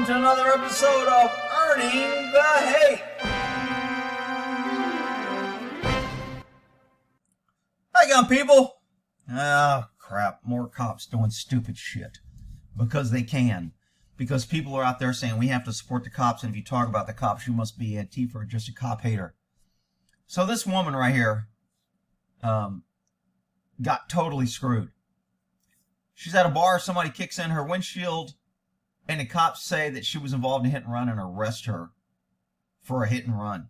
welcome to another episode of Earning the Hate. How you going, people? Oh, crap. More cops doing stupid shit. Because they can. Because people are out there saying we have to support the cops, and if you talk about the cops, you must be Antifa or just a cop hater. So this woman right here got totally screwed. She's at a bar, somebody kicks in her windshield, and the cops say that she was involved in a hit and run and arrest her for a hit and run.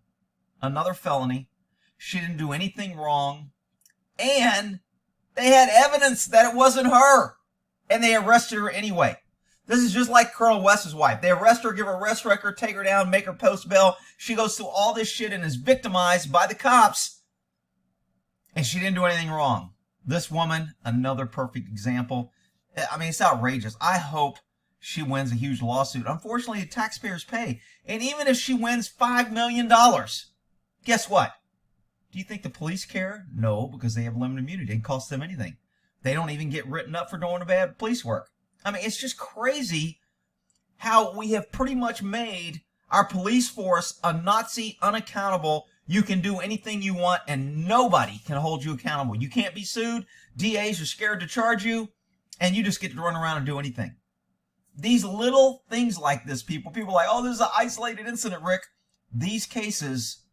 Another felony. She didn't do anything wrong. And they had evidence that it wasn't her. And they arrested her anyway. This is just like Colonel West's wife. They arrest her, give her arrest record, take her down, make her post bail. She goes through all this shit and is victimized by the cops. And she didn't do anything wrong. This woman, another perfect example. I mean, it's outrageous. I hope she wins a huge lawsuit. Unfortunately, the taxpayers pay. And even if she wins $5 million, guess what? Do you think the police care? No, because they have limited immunity. It costs them anything. They don't even get written up for doing bad police work. I mean, it's just crazy how we have pretty much made our police force a Nazi, unaccountable. You can do anything you want and nobody can hold you accountable. You can't be sued. DAs are scared to charge you and you just get to run around and do anything. These little things like this, people are like, oh, this is an isolated incident, Rick. These cases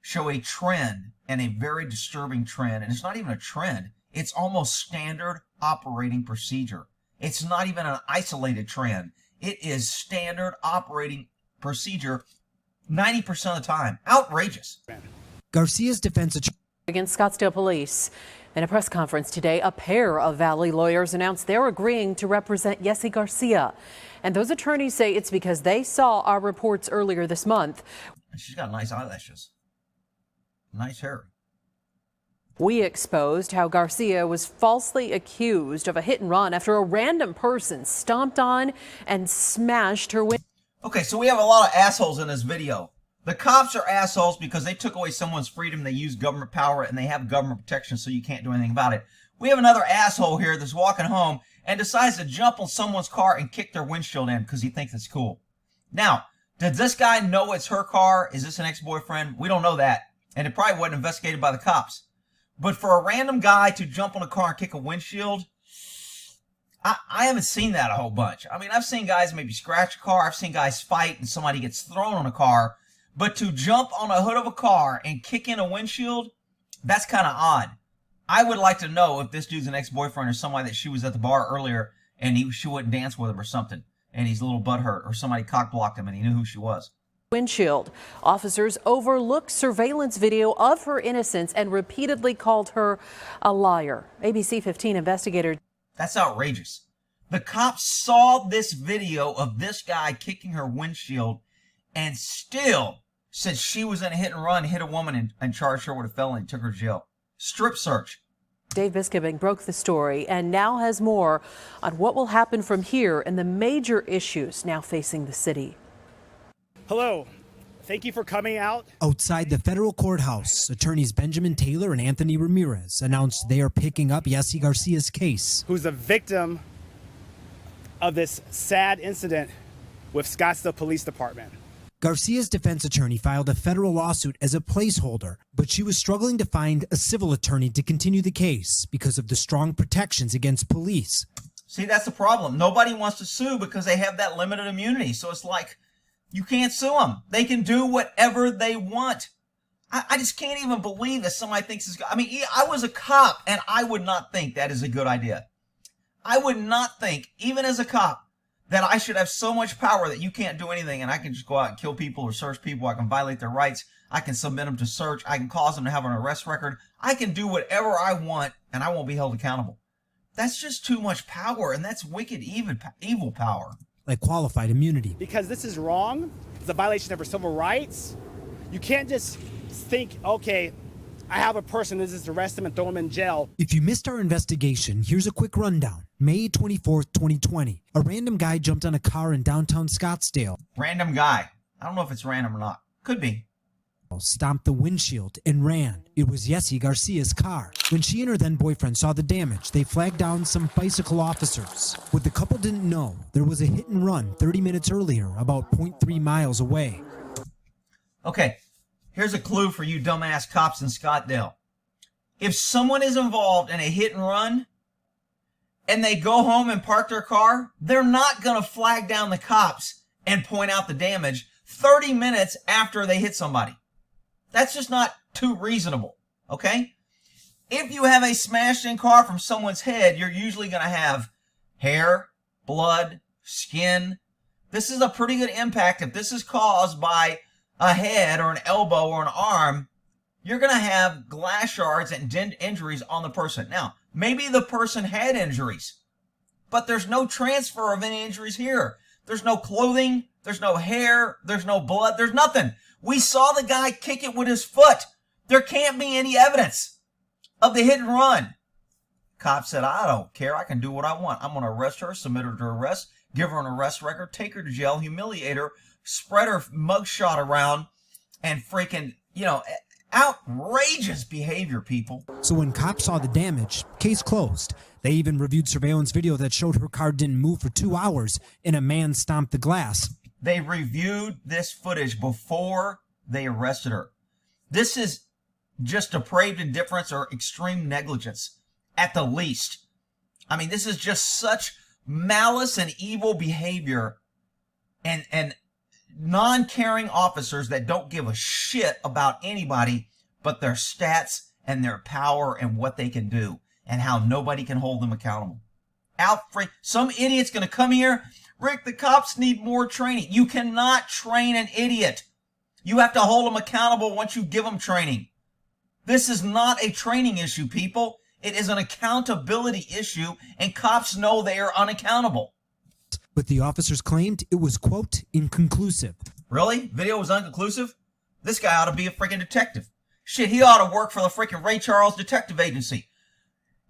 show a trend, and a very disturbing trend. And it's not even a trend. It's almost standard operating procedure. It's not even an isolated trend. It is standard operating procedure 90% of the time. Outrageous. Garcia's defense attorney against Scottsdale police. In a press conference today, a pair of Valley lawyers announced they're agreeing to represent Yesse Garcia. And those attorneys say it's because they saw our reports earlier this month. She's got nice eyelashes. Nice hair. We exposed how Garcia was falsely accused of a hit and run after a random person stomped on and smashed her window. Okay, so we have a lot of assholes in this video. The cops are assholes because they took away someone's freedom. They use government power and they have government protection, so you can't do anything about it. We have another asshole here that's walking home and decides to jump on someone's car and kick their windshield in because he thinks it's cool. Now, did this guy know it's her car? Is this an ex-boyfriend? We don't know that. And it probably wasn't investigated by the cops. But for a random guy to jump on a car and kick a windshield, I haven't seen that a whole bunch. I mean, I've seen guys maybe scratch a car. I've seen guys fight and somebody gets thrown on a car. But to jump on a hood of a car and kick in a windshield, that's kind of odd. I would like to know if this dude's an ex-boyfriend or somebody that she was at the bar earlier and she wouldn't dance with him or something. And he's a little butthurt, or somebody cock-blocked him and he knew who she was. Windshield. Officers overlooked surveillance video of her innocence and repeatedly called her a liar. ABC 15 investigator. That's outrageous. The cops saw this video of this guy kicking her windshield and still said she was in a hit and run, hit a woman and charged her with a felony and took her to jail. Strip search. Dave Biskobing broke the story and now has more on what will happen from here and the major issues now facing the city. Hello. Thank you for coming out. outside the federal courthouse, attorneys Benjamin Taylor and Anthony Ramirez announced they are picking up Yesse Garcia's case. Who's a victim of this sad incident with Scottsdale Police Department. Garcia's defense attorney filed a federal lawsuit as a placeholder, but she was struggling to find a civil attorney to continue the case because of the strong protections against police. See, that's the problem. Nobody wants to sue because they have that limited immunity. So it's like, you can't sue them. They can do whatever they want. I just can't even believe that somebody thinks it's good. I mean, I was a cop and I would not think that is a good idea. I would not think, even as a cop, that I should have so much power that you can't do anything and I can just go out and kill people or search people. I can violate their rights. I can submit them to search. I can cause them to have an arrest record. I can do whatever I want and I won't be held accountable. That's just too much power, and that's wicked, evil power. Like qualified immunity. Because this is wrong. It's a violation of our civil rights. You can't just think, okay, I have a person, let's just arrest him and throw him in jail. If you missed our investigation, here's a quick rundown. May 24th, 2020. A random guy jumped on a car in downtown Scottsdale. Random guy. I don't know if it's random or not. Could be. stomped the windshield and ran. It was Yesse Garcia's car. When she and her then boyfriend saw the damage, they flagged down some bicycle officers. What the couple didn't know, there was a hit and run 30 minutes earlier, about 0.3 miles away. Okay, here's a clue for you dumbass cops in Scottsdale. If someone is involved in a hit and run and they go home and park their car, they're not going to flag down the cops and point out the damage 30 minutes after they hit somebody. That's just not too reasonable, okay? If you have a smashed-in car from someone's head, you're usually going to have hair, blood, skin. This is a pretty good impact. If this is caused by a head or an elbow or an arm, you're going to have glass shards and injuries on the person. Now, maybe the person had injuries, but there's no transfer of any injuries here. There's no clothing, there's no hair, there's no blood, there's nothing. We saw the guy kick it with his foot. There can't be any evidence of the hit and run. Cop said, I don't care. I can do what I want. I'm going to arrest her, submit her to arrest, give her an arrest record, take her to jail, humiliate her, spread her mugshot around, and freaking, outrageous behavior, people. So when cops saw the damage, case closed. They even reviewed surveillance video that showed her car didn't move for 2 hours and a man stomped the glass. They reviewed this footage before they arrested her. This is just depraved indifference or extreme negligence at the least. I mean, this is just such malice and evil behavior and non-caring officers that don't give a shit about anybody but their stats and their power and what they can do and how nobody can hold them accountable. Some idiot's going to come here. Rick, the cops need more training. You cannot train an idiot. You have to hold them accountable once you give them training. This is not a training issue, people. It is an accountability issue, and cops know they are unaccountable. But the officers claimed it was, quote, inconclusive. Really? Video was inconclusive? This guy ought to be a freaking detective. Shit, he ought to work for the freaking Ray Charles Detective Agency.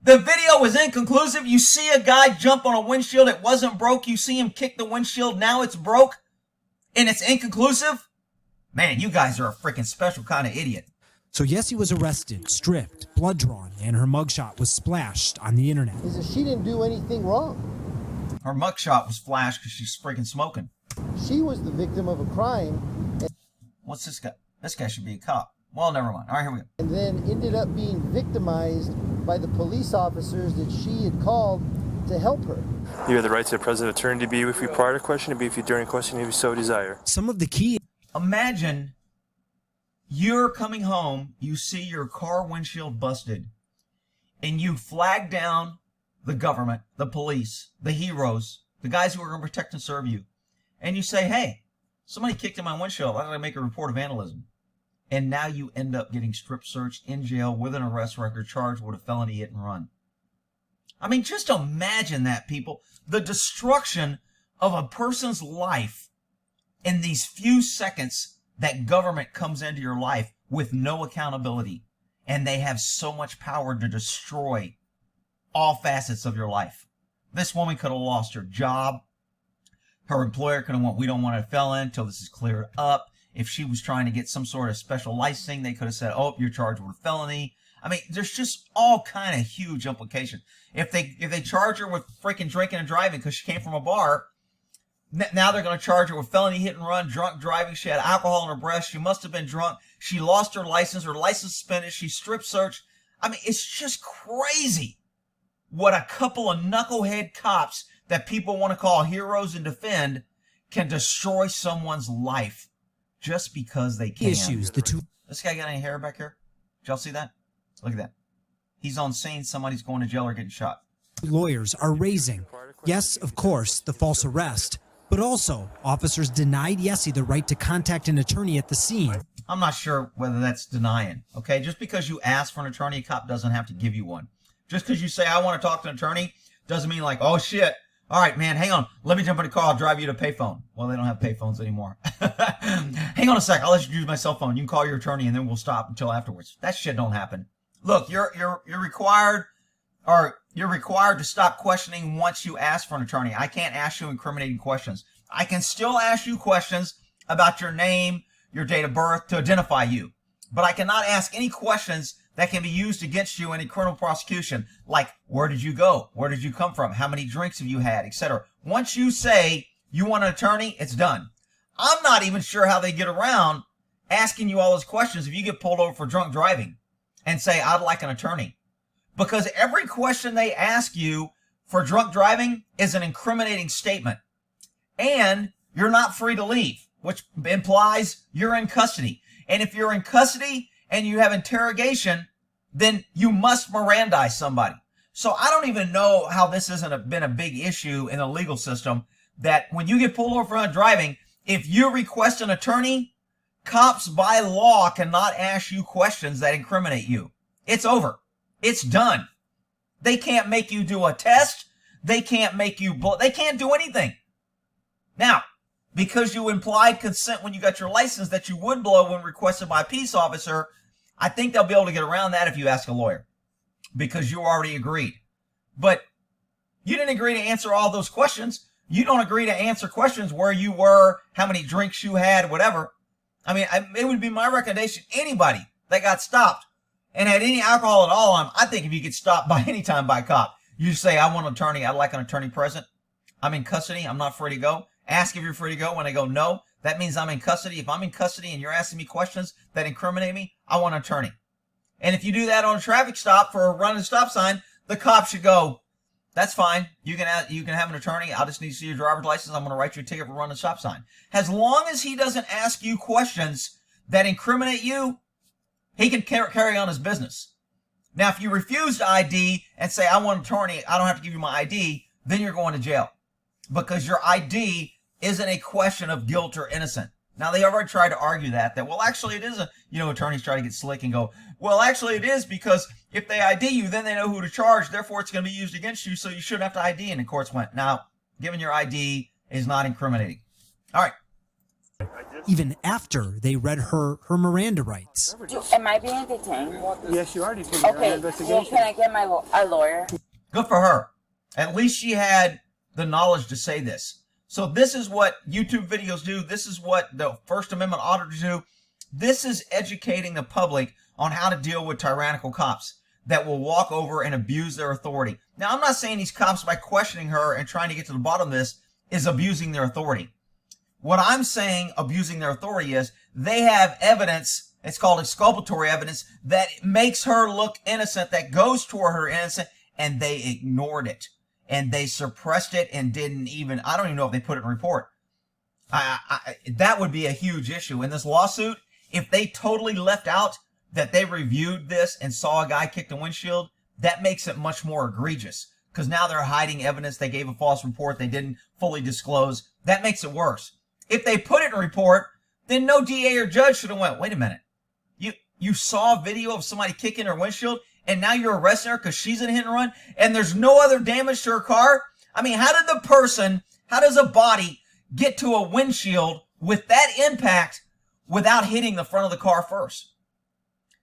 The video was inconclusive. You see a guy jump on a windshield. It wasn't broke. You see him kick the windshield. Now it's broke. And it's inconclusive. Man, you guys are a freaking special kind of idiot. So Yesse was arrested, stripped, blood drawn, and her mugshot was splashed on the internet. Is that she didn't do anything wrong. Her mugshot was flashed because she's freaking smoking. She was the victim of a crime. What's this guy? This guy should be a cop. Well, never mind. All right, here we go. And then ended up being victimized by the police officers that she had called to help her. You have the right to a present attorney to be with you prior to question, to be with you during question if you so desire. Some of the key... Imagine you're coming home, you see your car windshield busted, and you flag down the government, the police, the heroes, the guys who are going to protect and serve you. And you say, hey, somebody kicked in my windshield. I'm going to make a report of vandalism. And now you end up getting strip searched in jail with an arrest record, charged with a felony hit and run. I mean, just imagine that, people. The destruction of a person's life in these few seconds that government comes into your life with no accountability. And they have so much power to destroy all facets of your life. This woman could have lost her job. Her employer could have went, we don't want a felon until this is cleared up. If she was trying to get some sort of special licensing, they could have said, oh, you're charged with a felony. I mean, there's just all kind of huge implications. If they charge her with freaking drinking and driving because she came from a bar, now they're going to charge her with felony hit and run, drunk driving. She had alcohol in her breath. She must have been drunk. She lost her license suspended. She strip searched. I mean, it's just crazy what a couple of knucklehead cops that people want to call heroes and defend can destroy someone's life just because they can. This guy got any hair back here? Did y'all see that? Look at that. He's on scene. Somebody's going to jail or getting shot. Lawyers are raising. Yes, of course, the false arrest. But also, officers denied Yesse the right to contact an attorney at the scene. I'm not sure whether that's denying, okay? Just because you ask for an attorney, a cop doesn't have to give you one. Just because you say, I want to talk to an attorney, doesn't mean like, oh, shit. All right, man, hang on. Let me jump in the car. I'll drive you to a payphone. Well, they don't have payphones anymore. Hang on a sec. I'll let you use my cell phone. You can call your attorney, and then we'll stop until afterwards. That shit don't happen. Look, you're required to stop questioning once you ask for an attorney. I can't ask you incriminating questions. I can still ask you questions about your name, your date of birth to identify you. But I cannot ask any questions that can be used against you in a criminal prosecution, like where did you go? Where did you come from? How many drinks have you had, etc. Once you say you want an attorney, it's done. I'm not even sure how they get around asking you all those questions if you get pulled over for drunk driving and say, I'd like an attorney. Because every question they ask you for drunk driving is an incriminating statement. And you're not free to leave, which implies you're in custody. And if you're in custody and you have interrogation, then you must Mirandize somebody. So I don't even know how this hasn't been a big issue in the legal system, that when you get pulled over for drunk driving, if you request an attorney, cops by law cannot ask you questions that incriminate you. It's over. It's done. They can't make you do a test. They can't make you blow. They can't do anything. Now, because you implied consent when you got your license that you would blow when requested by a peace officer, I think they'll be able to get around that if you ask a lawyer, because you already agreed. But you didn't agree to answer all those questions. You don't agree to answer questions where you were, how many drinks you had, whatever. I mean, it would be my recommendation, anybody that got stopped and had any alcohol at all on them, I think if you get stopped by any time by a cop, you say, I want an attorney. I'd like an attorney present. I'm in custody. I'm not free to go. Ask if you're free to go. When they go, no, that means I'm in custody. If I'm in custody and you're asking me questions that incriminate me, I want an attorney. And if you do that on a traffic stop for a running stop sign, the cop should go, that's fine. You can have an attorney. I'll just need to see your driver's license. I'm going to write you a ticket for running a stop sign. As long as he doesn't ask you questions that incriminate you, he can carry on his business. Now, if you refuse to ID and say, I want an attorney, I don't have to give you my ID, then you're going to jail, because your ID isn't a question of guilt or innocent. Now, they already tried to argue that well, actually it is attorneys try to get slick and go, well, actually it is, because if they ID you, then they know who to charge. Therefore, it's going to be used against you. So you shouldn't have to ID. And the courts went, now, giving your ID is not incriminating. All right. Even after they read her Miranda rights. Am I being detained? Yes, you are detained. Okay, well, can I get a lawyer? Good for her. At least she had the knowledge to say this. So this is what YouTube videos do. This is what the First Amendment auditors do. This is educating the public on how to deal with tyrannical cops that will walk over and abuse their authority. Now, I'm not saying these cops, by questioning her and trying to get to the bottom of this, is abusing their authority. What I'm saying abusing their authority is they have evidence, it's called exculpatory evidence, that makes her look innocent, that goes toward her innocent, and they ignored it. And they suppressed it and didn't even, I don't even know if they put it in report. That would be a huge issue. In this lawsuit, if they totally left out that they reviewed this and saw a guy kick the windshield, that makes it much more egregious. Because now they're hiding evidence. They gave a false report they didn't fully disclose. That makes it worse. If they put it in a report, then no DA or judge should have went, wait a minute. You saw a video of somebody kicking her windshield, and now you're arresting her because she's in a hit and run, and there's no other damage to her car? I mean, how does a body get to a windshield with that impact without hitting the front of the car first?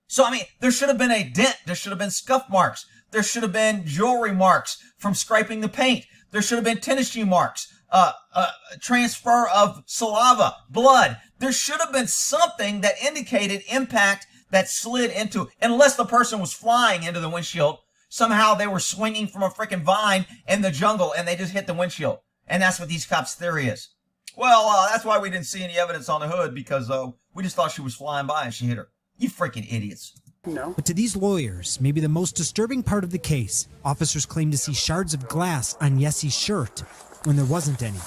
So, I mean, there should have been a dent. There should have been scuff marks. There should have been jewelry marks from scraping the paint. There should have been tennis shoe marks, transfer of saliva, blood. There should have been something that indicated impact that slid into, unless the person was flying into the windshield. Somehow they were swinging from a freaking vine in the jungle and they just hit the windshield. And that's what these cops' theory is. Well, that's why we didn't see any evidence on the hood, because we just thought she was flying by and she hit her. You freaking idiots. No. But to these lawyers, maybe the most disturbing part of the case, officers claim to see shards of glass on Yesse's shirt when there wasn't any.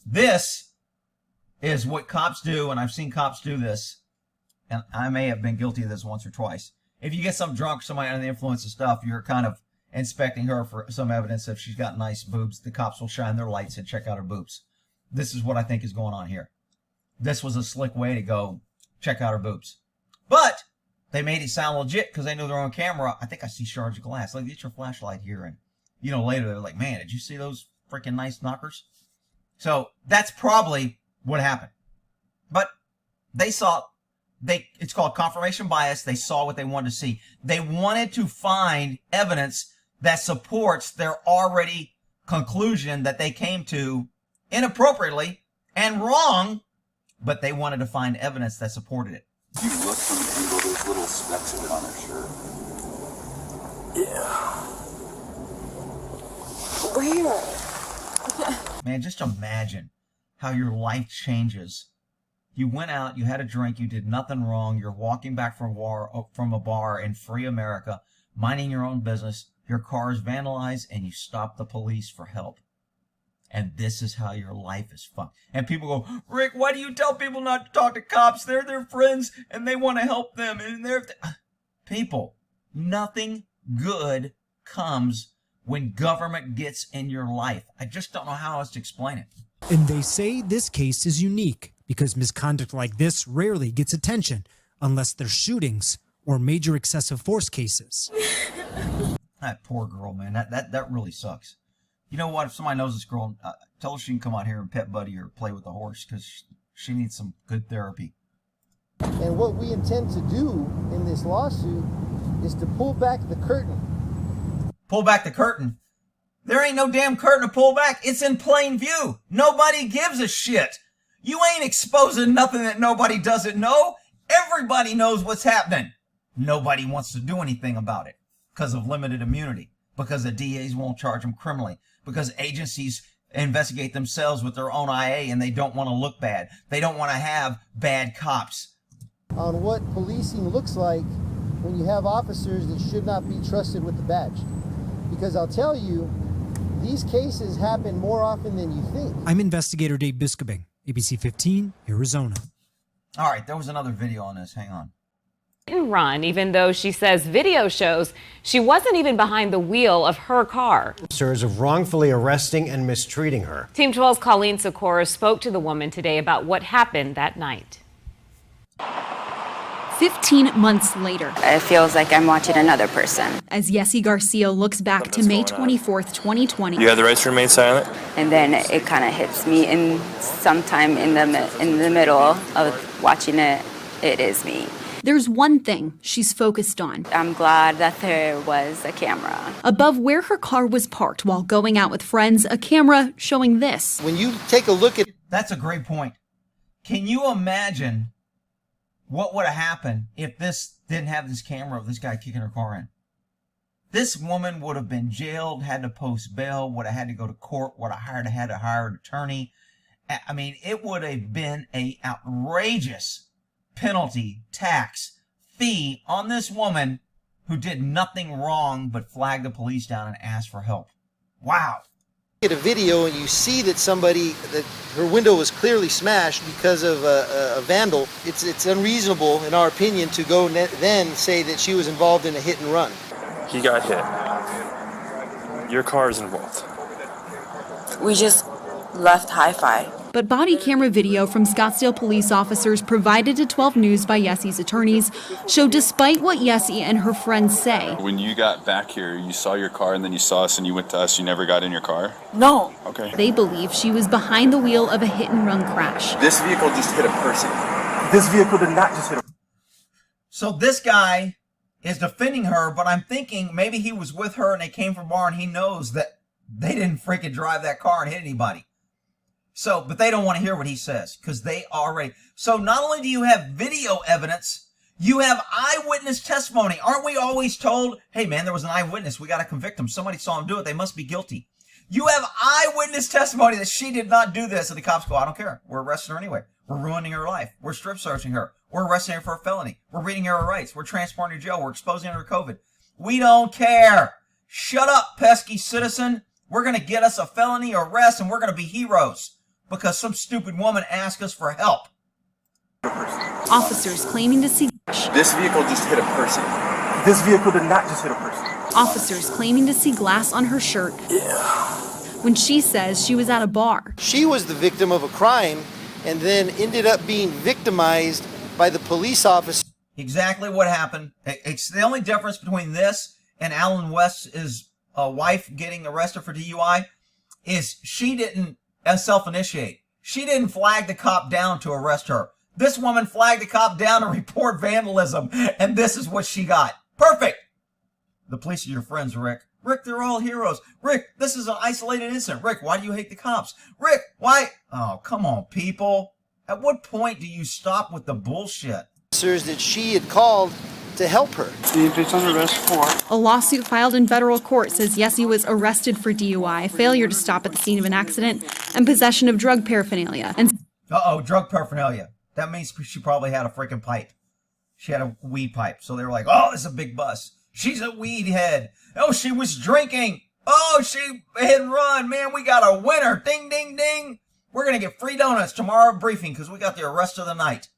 This is what cops do, and I've seen cops do this, and I may have been guilty of this once or twice. If you get some drunk, somebody under the influence of stuff, you're kind of inspecting her for some evidence. If she's got nice boobs, the cops will shine their lights and check out her boobs. This is what I think is going on here. This was a slick way to go check out her boobs. But they made it sound legit because they knew they're on camera. I think I see shards of glass. Like, get your flashlight here. And, later they're like, man, did you see those freaking nice knockers? So that's probably what happened. But they saw, it's called confirmation bias. They saw what they wanted to see. They wanted to find evidence that supports their already conclusion that they came to inappropriately and wrong but they wanted to find evidence that supported it. You look from the angle, there's little specks of it on her shirt. Yeah. Where? Man, just imagine how your life changes. You went out, you had a drink, you did nothing wrong, you're walking back from a bar in free America, minding your own business, your car is vandalized, and you stop the police for help. And this is how your life is fucked. And people go, Rick, why do you tell people not to talk to cops? They're their friends, and they want to help them. And people, nothing good comes when government gets in your life. I just don't know how else to explain it. And they say this case is unique because misconduct like this rarely gets attention unless they're shootings or major excessive force cases. That poor girl, man. That really sucks. You know what? If somebody knows this girl, tell her she can come out here and pet Buddy or play with the horse because she needs some good therapy. And what we intend to do in this lawsuit is to pull back the curtain. Pull back the curtain? There ain't no damn curtain to pull back. It's in plain view. Nobody gives a shit. You ain't exposing nothing that nobody doesn't know. Everybody knows what's happening. Nobody wants to do anything about it because of limited immunity, because the DAs won't charge them criminally, because agencies investigate themselves with their own IA and they don't want to look bad. They don't want to have bad cops. On what policing looks like when you have officers that should not be trusted with the badge. Because I'll tell you, these cases happen more often than you think. I'm investigator Dave Biskobing, ABC 15, Arizona. All right, there was another video on this. Hang on. Didn't run, even though she says video shows she wasn't even behind the wheel of her car. Officers of wrongfully arresting and mistreating her. Team 12's Colleen Socorro spoke to the woman today about what happened that night. 15 months later, It feels like I'm watching another person. as Yesse Garcia looks back to May 24th, 2020. You have the right to remain silent. And then it kind of hits me in sometime in the middle of watching it. It is me. There's one thing she's focused on. I'm glad that there was a camera. Above where her car was parked while going out with friends, a camera showing this. When you take a look at... That's a great point. Can you imagine what would have happened if this didn't have this camera of this guy kicking her car in? This woman would have been jailed, had to post bail, would have had to go to court, would have had to hire an attorney. I mean, it would have been an outrageous penalty, tax, fee on this woman who did nothing wrong but flag the police down and ask for help. Wow. At a video and you see that that her window was clearly smashed because of a vandal, it's unreasonable in our opinion to go then say that she was involved in a hit and run. He got hit. Your car is involved. We just left hi-fi. But body camera video from Scottsdale police officers provided to 12 News by Yesse's attorneys show despite what Yesse and her friends say. When you got back here, you saw your car and then you saw us and you went to us, you never got in your car? No. Okay. They believe she was behind the wheel of a hit-and-run crash. This vehicle just hit a person. This vehicle did not just hit a person. So this guy is defending her, but I'm thinking maybe he was with her and they came from a bar and he knows that they didn't freaking drive that car and hit anybody. So, but they don't want to hear what he says because they already. So not only do you have video evidence, you have eyewitness testimony. Aren't we always told, hey man, there was an eyewitness. We got to convict him. Somebody saw him do it. They must be guilty. You have eyewitness testimony that she did not do this. And the cops go, I don't care. We're arresting her anyway. We're ruining her life. We're strip searching her. We're arresting her for a felony. We're reading her rights. We're transporting her to jail. We're exposing her to COVID. We don't care. Shut up, pesky citizen. We're going to get us a felony arrest and we're going to be heroes because some stupid woman asked us for help. Officers claiming to see This vehicle just hit a person. This vehicle did not just hit a person. officers claiming to see glass on her shirt. When she says she was at a bar. She was the victim of a crime and then ended up being victimized by the police officer. Exactly what happened. It's the only difference between this and Alan West's wife getting arrested for DUI is she didn't self-initiate. She didn't flag the cop down to arrest her. This woman flagged the cop down to report vandalism, and this is what she got. Perfect. The police are your friends, Rick. Rick, they're all heroes. Rick, this is an isolated incident. Rick, why do you hate the cops? Rick, why? Oh, come on, people. At what point do you stop with the bullshit? Officers that she had called to help her. A lawsuit filed in federal court says Yesse was arrested for DUI, failure to stop at the scene of an accident, and possession of drug paraphernalia. And Drug paraphernalia. That means she probably had a freaking pipe. She had a weed pipe. So they were like, oh, it's a big bus. She's a weed head. Oh, she was drinking. Oh, she hit and run. Man, we got a winner. Ding, ding, ding. We're going to get free donuts tomorrow briefing because we got the arrest of the night.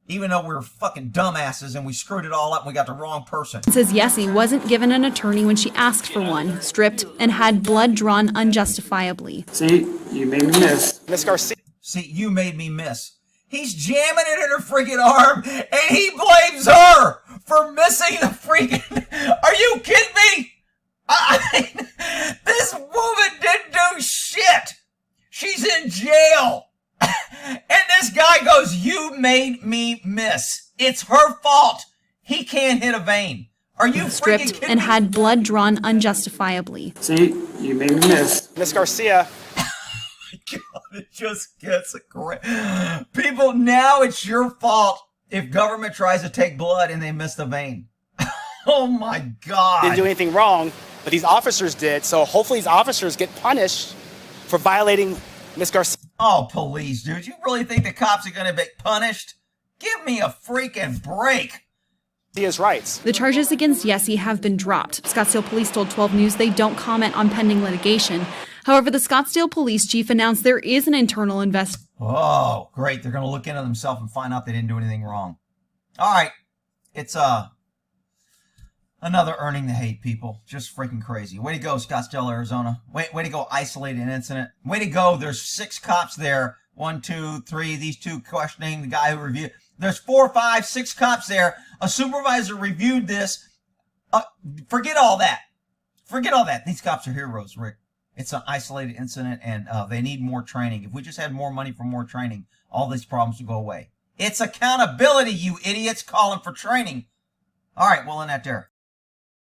Even though we were fucking dumbasses and we screwed it all up and we got the wrong person. says Yesse wasn't given an attorney when she asked for one, stripped, and had blood drawn unjustifiably. See, you made me miss. Miss Garcia. See, you made me miss. He's jamming it in her freaking arm and he blames her for missing the freaking... Are you kidding me? I mean, this woman didn't do shit. She's in jail. And this guy goes, you made me miss. It's her fault. He can't hit a vein. Are you stripped freaking kidding and me? had blood drawn unjustifiably. See, you made me miss. Miss Garcia. God, it just gets great. People, now it's your fault if government tries to take blood and they miss the vein. Oh my God. Didn't do anything wrong, but these officers did. So hopefully these officers get punished for violating Miss Garcia. Oh, police, dude. You really think the cops are going to be punished? Give me a freaking break. His rights. The charges against Yesse have been dropped. Scottsdale police told 12 News they don't comment on pending litigation. However, the Scottsdale police chief announced there is an internal investigation. Oh, great. They're going to look into themselves and find out they didn't do anything wrong. All right. It's another earning the hate, people. Just freaking crazy. Way to go, Scottsdale, Arizona. Way to go, isolate an incident. Way to go. There's 6 cops there. 1, 2, 3. These 2 questioning the guy who reviewed. There's 4, 5, 6 cops there. A supervisor reviewed this. Forget all that. Forget all that. These cops are heroes, Rick. It's an isolated incident, and they need more training. If we just had more money for more training, all these problems would go away. It's accountability, you idiots, calling for training. All right, we'll end that there.